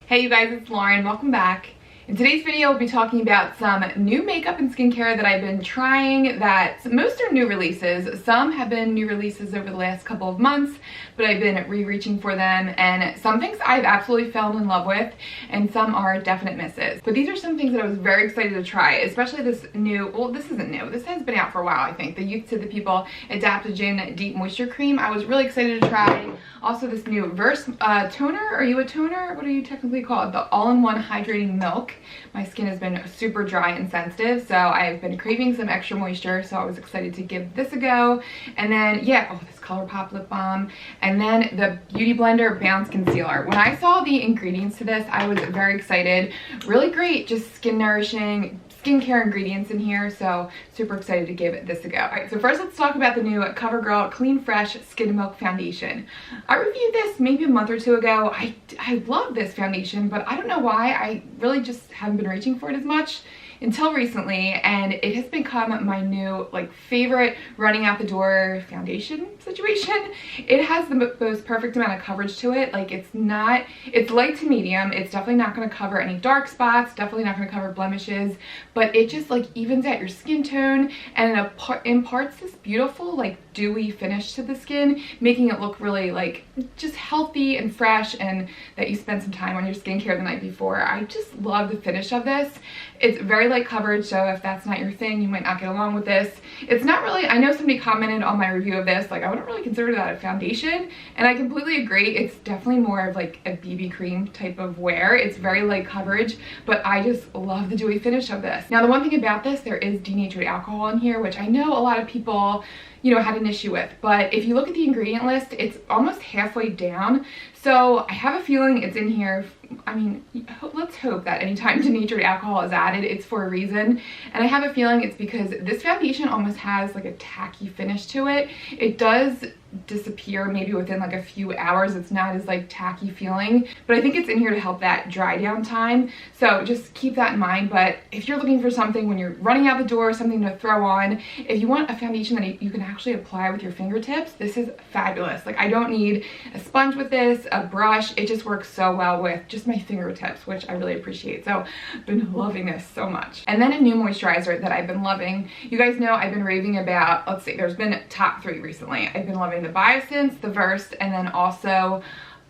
Hey you guys, it's Lauren. Welcome back. In today's video, we'll be talking about some new makeup and skincare that I've been trying that most are new releases. Some have been new releases over the last couple of months, but I've been reaching for them, and some things I've absolutely fallen in love with and some are definite misses. But these are some things that I was very excited to try, especially this new, well, this isn't new. This has been out for a while, I think. The Youth to the People Adaptogen Deep Moisture Cream. I was really excited to try. Also this new Verse toner. Are you a toner? What are you technically called? The all-in-one hydrating milk. My skin has been super dry and sensitive, so I've been craving some extra moisture, so I was excited to give this a go. And then, yeah, oh, this ColourPop lip balm. And then the Beautyblender Bounce Concealer. When I saw the ingredients to this, I was very excited. Really great, just skin nourishing skincare ingredients in here, so super excited to give this a go. All right, so first let's talk about the new CoverGirl Clean Fresh Skin Milk Foundation. I reviewed this maybe a month or two ago. I love this foundation, but I don't know why. I really just haven't been reaching for it as much until recently, and it has become my new favorite running out the door foundation situation. It has the most perfect amount of coverage to it. It's light to medium. It's definitely not going to cover any dark spots, definitely not going to cover blemishes, but it just evens out your skin tone and it imparts this beautiful dewy finish to the skin, making it look really just healthy and fresh, and that you spent some time on your skincare the night before. I just love the finish of this. It's very light coverage, so if that's not your thing, you might not get along with this. It's not really, I know somebody commented on my review of this, I wouldn't really consider that a foundation, and I completely agree. It's definitely more of a BB cream type of wear. It's very light coverage, but I just love the dewy finish of this. Now, the one thing about this, there is denatured alcohol in here, which I know a lot of people had an issue with, but if you look at the ingredient list, it's almost halfway down, so I have a feeling it's in here. I mean, let's hope that anytime denatured alcohol is added, it's for a reason, and I have a feeling it's because this foundation almost has a tacky finish to it. It does disappear maybe within a few hours. It's not as tacky feeling, but I think it's in here to help that dry down time, so just keep that in mind. But if you're looking for something when you're running out the door, something to throw on, if you want a foundation that you can actually apply with your fingertips, this is fabulous. I don't need a sponge with this, a brush. It just works so well with just my fingertips, which I really appreciate. So I've been loving this so much. And then a new moisturizer that I've been loving. You guys know I've been raving about, let's see, there's been top 3 recently. I've been loving the Biosense, the Verse, and then also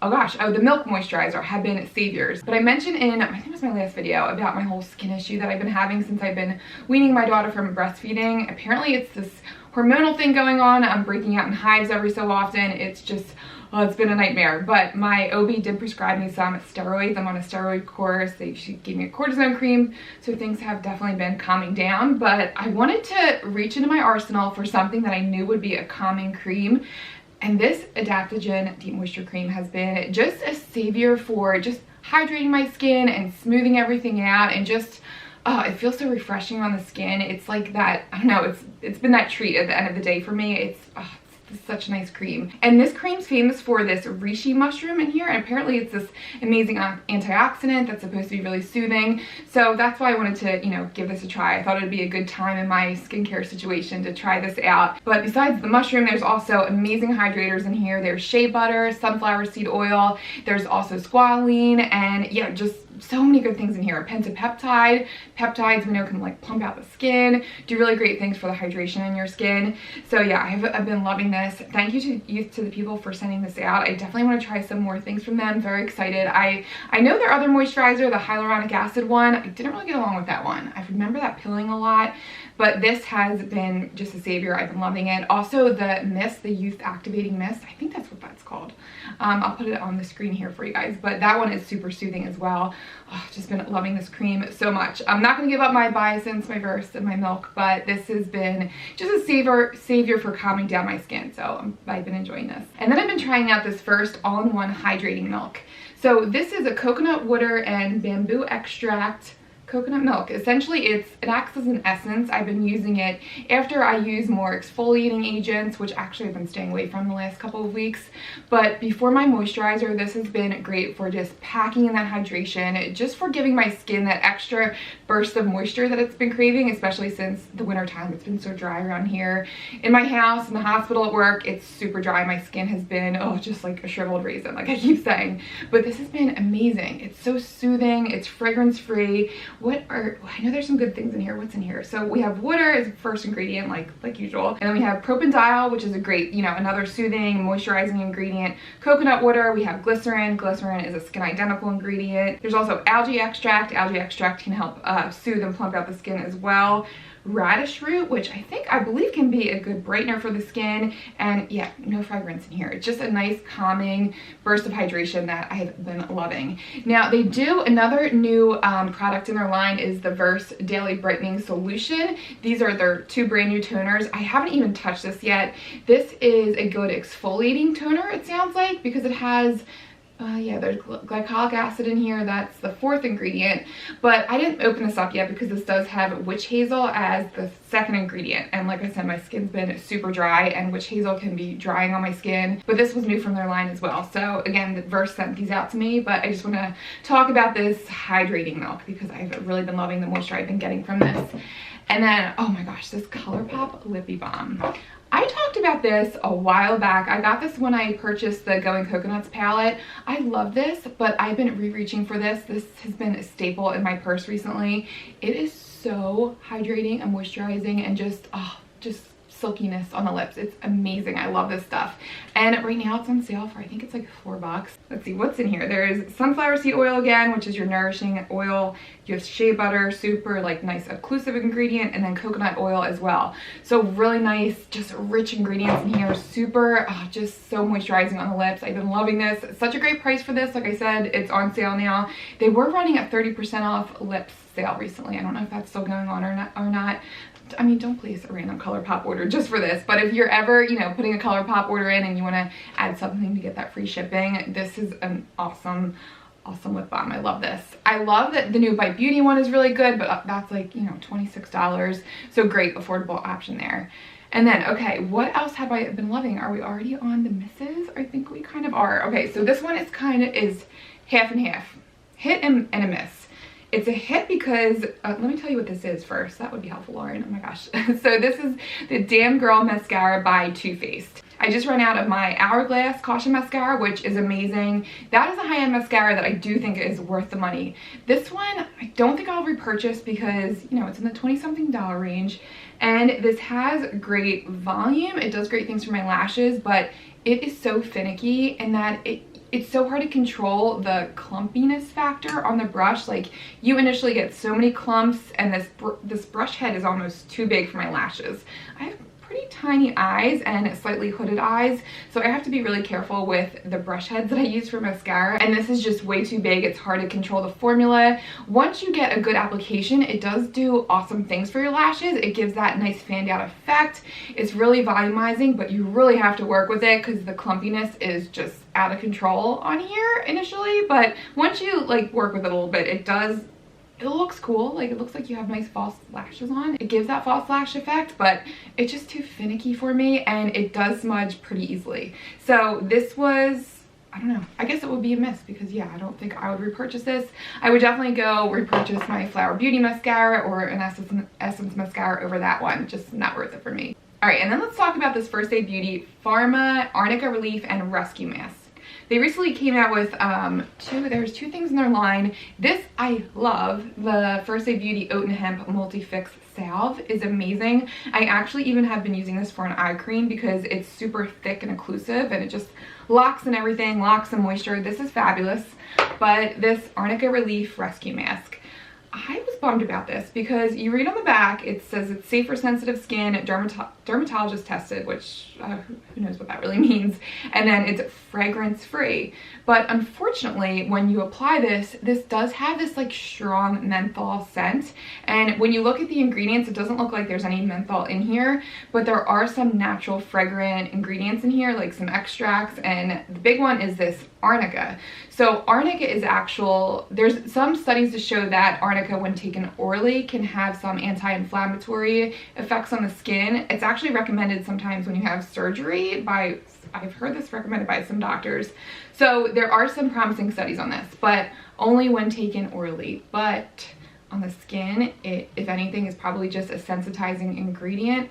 the milk moisturizer have been saviors. But I mentioned in, I think it was my last video, about my whole skin issue that I've been having since I've been weaning my daughter from breastfeeding. Apparently it's this hormonal thing going on. I'm breaking out in hives every so often. It's just, it's been a nightmare. But my OB did prescribe me some steroids. I'm on a steroid course. She gave me a cortisone cream, so things have definitely been calming down. But I wanted to reach into my arsenal for something that I knew would be a calming cream. And this Adaptogen Deep Moisture Cream has been just a savior for just hydrating my skin and smoothing everything out, and just, it feels so refreshing on the skin. It's like that, I don't know, it's been that treat at the end of the day for me. It's such a nice cream. And this cream's famous for this reishi mushroom in here, and apparently it's this amazing antioxidant that's supposed to be really soothing. So that's why I wanted to, give this a try. I thought it would be a good time in my skincare situation to try this out. But besides the mushroom, there's also amazing hydrators in here. There's shea butter, sunflower seed oil, there's also squalene, and yeah, just so many good things in here. Pentapeptide. Peptides we know can plump out the skin, do really great things for the hydration in your skin. So yeah, I've been loving this. Thank you to Youth to the People for sending this out. I definitely want to try some more things from them. Very excited. I know their other moisturizer, the hyaluronic acid one, I didn't really get along with that one. I remember that pilling a lot, but this has been just a savior. I've been loving it. Also the mist, the Youth Activating Mist, I think that's what that's called. I'll put it on the screen here for you guys, but that one is super soothing as well. Just been loving this cream so much. I'm not going to give up my Biosense, my Verse, and my milk, but this has been just a savior for calming down my skin, so I've been enjoying this. And then I've been trying out this First all-in-one hydrating milk. So this is a coconut water and bamboo extract coconut milk. Essentially it acts as an essence. I've been using it after I use more exfoliating agents, which actually I've been staying away from the last couple of weeks, but before my moisturizer, this has been great for just packing in that hydration, just for giving my skin that extra burst of moisture that it's been craving, especially since the winter time. It's been so dry around here in my house, in the hospital, at work. It's super dry. My skin has been, oh, just like a shriveled raisin, like I keep saying, but this has been amazing. It's so soothing. It's fragrance free. I know there's some good things in here. What's in here? So we have water as first ingredient, like usual. And then we have propanediol, which is a great, another soothing, moisturizing ingredient. Coconut water. We have glycerin. Glycerin is a skin identical ingredient. There's also algae extract. Algae extract can help soothe and plump out the skin as well. Radish root, which I believe can be a good brightener for the skin, and yeah, no fragrance in here. It's just a nice calming burst of hydration that I've been loving. Now they do another new product in their line is the Verse Daily Brightening Solution. These are their 2 brand new toners. I haven't even touched this yet. This is a good exfoliating toner, it sounds like, because it has yeah, there's glycolic acid in here. That's the 4th ingredient, but I didn't open this up yet because this does have witch hazel as the 2nd ingredient. And like I said, my skin's been super dry and witch hazel can be drying on my skin, but this was new from their line as well. So again, the Verse sent these out to me, but I just want to talk about this hydrating milk because I've really been loving the moisture I've been getting from this. And then, oh my gosh, this ColourPop Lippy Balm. I talked about this a while back. I got this when I purchased the Going Coconuts palette. I love this, but I've been reaching for this. This has been a staple in my purse recently. It is so hydrating and moisturizing and just silkiness on the lips. It's amazing. I love this stuff. And right now it's on sale for, I think it's like $4. Let's see what's in here. There is sunflower seed oil again, which is your nourishing oil. You have shea butter, super like nice occlusive ingredient, and then coconut oil as well. So really nice, just rich ingredients in here. Super, just so moisturizing on the lips. I've been loving this. Such a great price for this. Like I said, it's on sale now. They were running a 30% off lips sale recently. I don't know if that's still going on or not. I mean, don't place a random ColourPop order just for this, but if you're ever, putting a ColourPop order in and you want to add something to get that free shipping, this is an awesome lip balm. I love this. I love that the new Bite Beauty one is really good, but that's like, $26. So great affordable option there. And then, okay, what else have I been loving? Are we already on the misses? I think we kind of are. Okay, so this one is half and half. Hit and a miss. It's a hit because, let me tell you what this is first. That would be helpful, Lauren. Oh my gosh. So this is the Damn Girl Mascara by Too Faced. I just ran out of my Hourglass Caution Mascara, which is amazing. That is a high-end mascara that I do think is worth the money. This one, I don't think I'll repurchase because, it's in the 20-something dollar range. And this has great volume. It does great things for my lashes, but it is so finicky in that it's so hard to control the clumpiness factor on the brush. Like, you initially get so many clumps, and this brush head is almost too big for my lashes. I have pretty tiny eyes and slightly hooded eyes, so I have to be really careful with the brush heads that I use for mascara, and this is just way too big. It's hard to control the formula. Once you get a good application, it does do awesome things for your lashes. It gives that nice fanned out effect. It's really volumizing, but you really have to work with it because the clumpiness is just out of control on here initially, but once you work with it a little bit, it looks cool. Like, it looks like you have nice false lashes on. It gives that false lash effect, but it's just too finicky for me, and it does smudge pretty easily. So this was, I don't know, I guess it would be a miss because, yeah, I don't think I would repurchase this. I would definitely go repurchase my Flower Beauty mascara or an Essence mascara over that one. Just not worth it for me. All right, and then let's talk about this First Aid Beauty Pharma Arnica Relief and Rescue Mask. They recently came out with there's 2 things in their line. This I love. The First Aid Beauty Oat and Hemp Multi-Fix Salve is amazing. I actually even have been using this for an eye cream because it's super thick and occlusive, and it just locks in everything, locks in moisture. This is fabulous. But this Arnica Relief Rescue Mask, I was bummed about this because you read on the back, it says it's safe for sensitive skin, dermatologist tested, which who knows what that really means, and then it's fragrance free. But unfortunately, when you apply this does have this strong menthol scent, and when you look at the ingredients, it doesn't look like there's any menthol in here, but there are some natural fragrant ingredients in here, like some extracts, and the big one is this arnica. So arnica is actual, there's some studies to show that arnica when taken orally can have some anti-inflammatory effects on the skin. It's actually recommended sometimes when you have surgery by, I've heard this recommended by some doctors. So there are some promising studies on this, but only when taken orally. But on the skin, it, if anything, is probably just a sensitizing ingredient.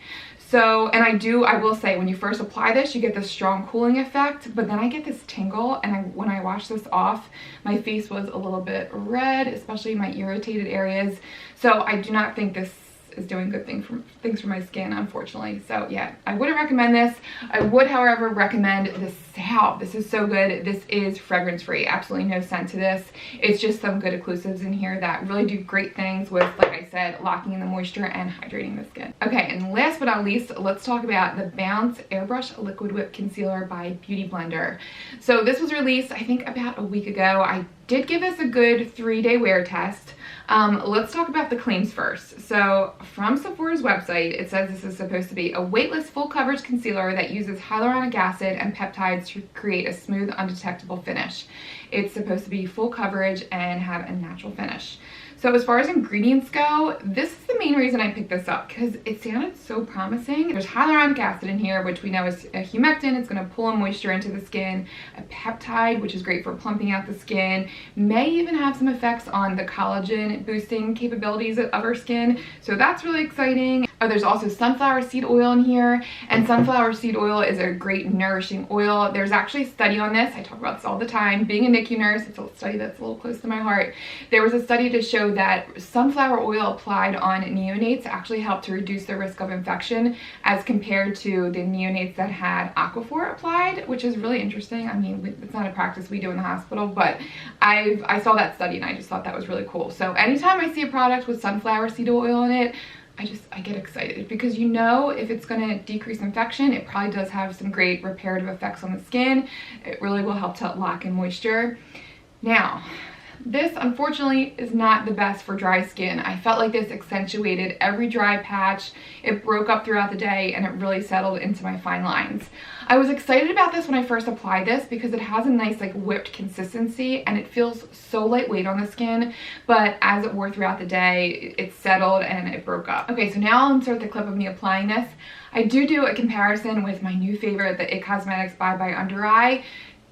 So, and I will say, when you first apply this, you get this strong cooling effect, but then I get this tingle, and when I wash this off, my face was a little bit red, especially my irritated areas. So I do not think this is doing good things for my skin, unfortunately. So yeah, I wouldn't recommend this. I would, however, recommend this salve. This is so good. This is fragrance free, absolutely no scent to this. It's just some good occlusives in here that really do great things with, like I said, locking in the moisture and hydrating the skin. Okay, and last but not least, let's talk about the Bounce Airbrush Liquid Whip Concealer by Beautyblender. So this was released, I think, about a week ago. I did give this a good 3-day wear test. Let's talk about the claims first. So from Sephora's website, it says this is supposed to be a weightless full coverage concealer that uses hyaluronic acid and peptides to create a smooth, undetectable finish. It's supposed to be full coverage and have a natural finish. So as far as ingredients go, this is the main reason I picked this up, because it sounded so promising. There's hyaluronic acid in here, which we know is a humectant. It's going to pull moisture into the skin. A peptide, which is great for plumping out the skin. May even have some effects on the collagen boosting capabilities of our skin. So that's really exciting. Oh, there's also sunflower seed oil in here, and sunflower seed oil is a great nourishing oil. There's actually a study on this. I talk about this all the time. Being a NICU nurse, it's a study that's a little close to my heart. There was a study to show that sunflower oil applied on neonates actually helped to reduce the risk of infection as compared to the neonates that had Aquaphor applied, which is really interesting. I mean, it's not a practice we do in the hospital, but I saw that study and I just thought that was really cool. So anytime I see a product with sunflower seed oil in it, I get excited, because you know if it's going to decrease infection, it probably does have some great reparative effects on the skin. It really will help to lock in moisture. Now, this unfortunately is not the best for dry skin. I felt like this accentuated every dry patch. It broke up throughout the day and it really settled into my fine lines. I was excited about this when I first applied this because it has a nice like whipped consistency and it feels so lightweight on the skin, but as it wore throughout the day, it settled and it broke up. Okay, so now I'll insert the clip of me applying this. I do a comparison with my new favorite, the It Cosmetics by Under Eye.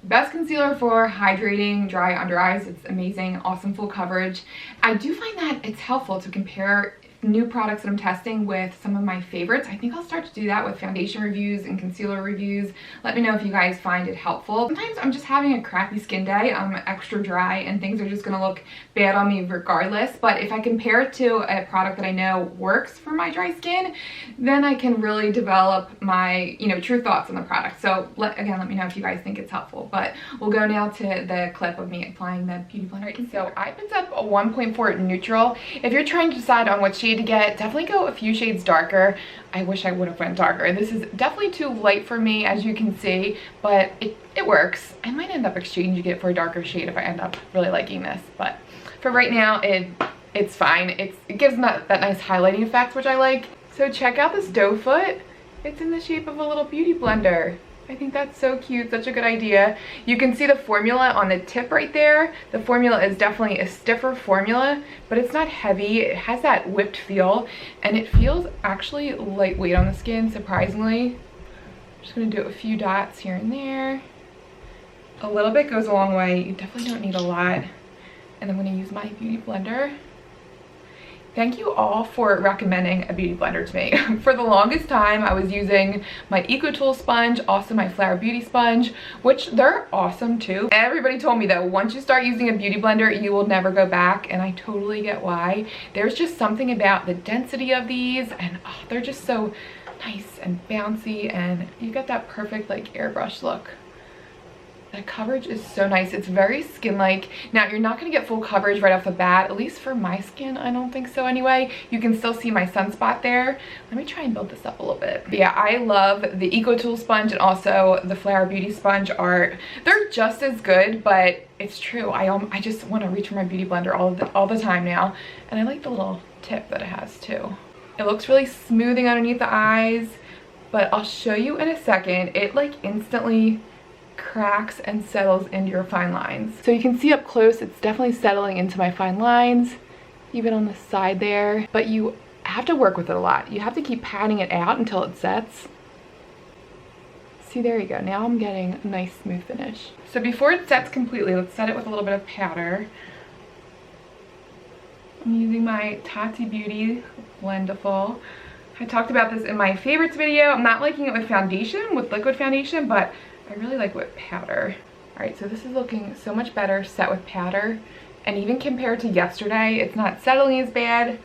Best concealer for hydrating dry under eyes. It's amazing, awesome full coverage. I do find that it's helpful to compare new products that I'm testing with some of my favorites. I think I'll start to do that with foundation reviews and concealer reviews. Let me know if you guys find it helpful. Sometimes I'm just having a crappy skin day. I'm extra dry and things are just gonna look bad on me regardless. But if I compare it to a product that I know works for my dry skin, then I can really develop my, true thoughts on the product. So again, let me know if you guys think it's helpful. But we'll go now to the clip of me applying the Beautyblender concealer. So I picked up a 1.4 neutral. If you're trying to decide on what shade to get, definitely go a few shades darker. I wish I would have went darker. This is definitely too light for me, as you can see, but it works. I might end up exchanging it for a darker shade if I end up really liking this, but for right now it's fine. It gives that nice highlighting effect, which I like. So check out this doe foot. It's in the shape of a little beauty blender. I think that's so cute, such a good idea. You can see the formula on the tip right there. The formula is definitely a stiffer formula, but it's not heavy. It has that whipped feel, and it feels actually lightweight on the skin, surprisingly. I'm just gonna do a few dots here and there. A little bit goes a long way. You definitely don't need a lot. And I'm gonna use my beauty blender. Thank you all for recommending a beauty blender to me. For the longest time, I was using my EcoTool sponge, also my Flower Beauty sponge, which they're awesome too. Everybody told me that once you start using a beauty blender, you will never go back, and I totally get why. There's just something about the density of these, and they're just so nice and bouncy, and you get that perfect like airbrush look. The coverage is so nice. It's very skin-like. Now, you're not going to get full coverage right off the bat, at least for my skin. I don't think so anyway. You can still see my sunspot there. Let me try and build this up a little bit. But yeah, I love the EcoTool sponge and also the Flower Beauty sponge they're just as good, but it's true. I just want to reach for my beauty blender all the time now. And I like the little tip that it has too. It looks really smoothing underneath the eyes, but I'll show you in a second. It like instantly cracks and settles into your fine lines. So you can see up close, it's definitely settling into my fine lines, even on the side there. But you have to work with it a lot. You have to keep patting it out until it sets. See, there you go. Now I'm getting a nice smooth finish. So before it sets completely, let's set it with a little bit of powder. I'm using my Tati Beauty Blendiful. I talked about this in my favorites video. I'm not liking it with foundation, with liquid foundation, but I really like it with powder. All right, so this is looking so much better set with powder. And even compared to yesterday, it's not settling as bad.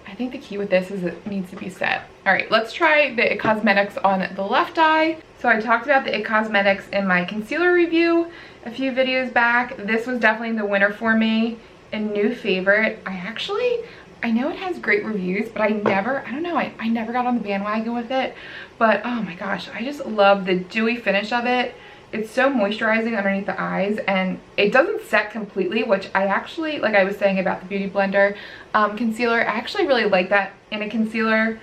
I think the key with this is it needs to be set. All right, let's try the IT Cosmetics on the left eye. So I talked about the IT Cosmetics in my concealer review a few videos back. This was definitely the winner for me, a new favorite. I know it has great reviews, but I never got on the bandwagon with it. But oh my gosh, I just love the dewy finish of it. It's so moisturizing underneath the eyes, and it doesn't set completely, which I actually, like I was saying about the Beautyblender concealer, I actually really like that in a concealer.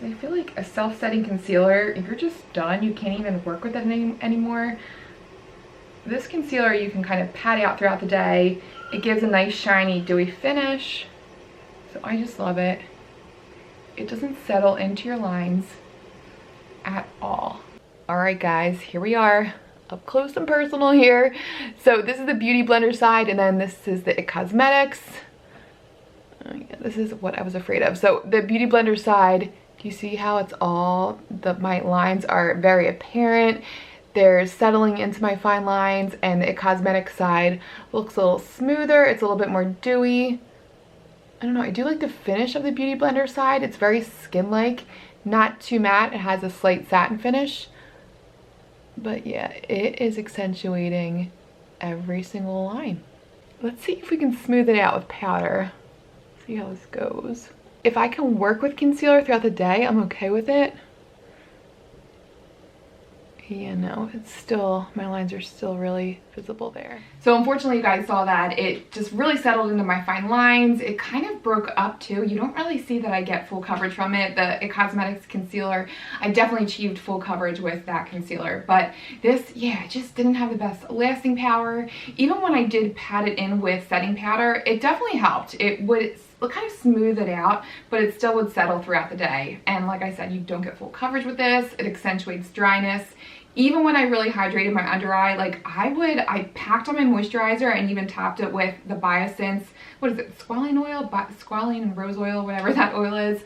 I feel like a self-setting concealer, if you're just done, you can't even work with it anymore. This concealer you can kind of pat out throughout the day. It gives a nice shiny dewy finish. So I just love it. It doesn't settle into your lines at all. All right guys, here we are, up close and personal here. So this is the Beautyblender side, and then this is the IT Cosmetics. Oh yeah, this is what I was afraid of. So the Beautyblender side, do you see how it's all, my lines are very apparent. They're settling into my fine lines, and the IT Cosmetics side looks a little smoother. It's a little bit more dewy. I don't know, I do like the finish of the Beautyblender side. It's very skin-like, not too matte. It has a slight satin finish. But yeah, it is accentuating every single line. Let's see if we can smooth it out with powder. See how this goes. If I can work with concealer throughout the day, I'm okay with it. Yeah, no, it's still, my lines are still really visible there. So unfortunately, you guys saw that it just really settled into my fine lines. It kind of broke up too. You don't really see that I get full coverage from it. The IT Cosmetics concealer, I definitely achieved full coverage with that concealer. But this, yeah, it just didn't have the best lasting power. Even when I did pat it in with setting powder, it definitely helped. It would kind of smooth it out, but it still would settle throughout the day. And like I said, you don't get full coverage with this. It accentuates dryness. Even when I really hydrated my under eye, like I packed on my moisturizer and even topped it with the Biossance, what is it, squalene oil, squalene and rose oil, whatever that oil is.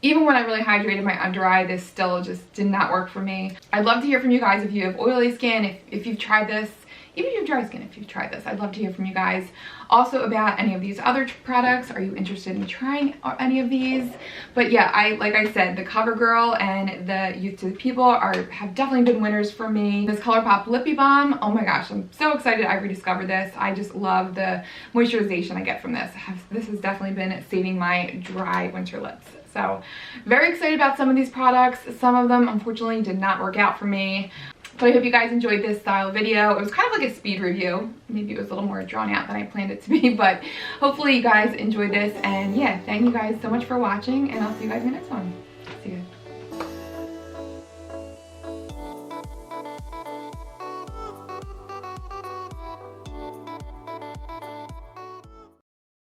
Even when I really hydrated my under eye, this still just did not work for me. I'd love to hear from you guys if you have oily skin, if you've tried this. Even if you have dry skin, if you've tried this, I'd love to hear from you guys. Also about any of these other products. Are you interested in trying any of these? But yeah, like I said, the CoverGirl and the Youth to the People have definitely been winners for me. This ColourPop Lippy Balm, oh my gosh, I'm so excited I rediscovered this. I just love the moisturization I get from this. This has definitely been saving my dry winter lips. So very excited about some of these products. Some of them unfortunately did not work out for me. But I hope you guys enjoyed this style video. It was kind of like a speed review. Maybe it was a little more drawn out than I planned it to be, but hopefully you guys enjoyed this. And yeah, thank you guys so much for watching, and I'll see you guys in the next one.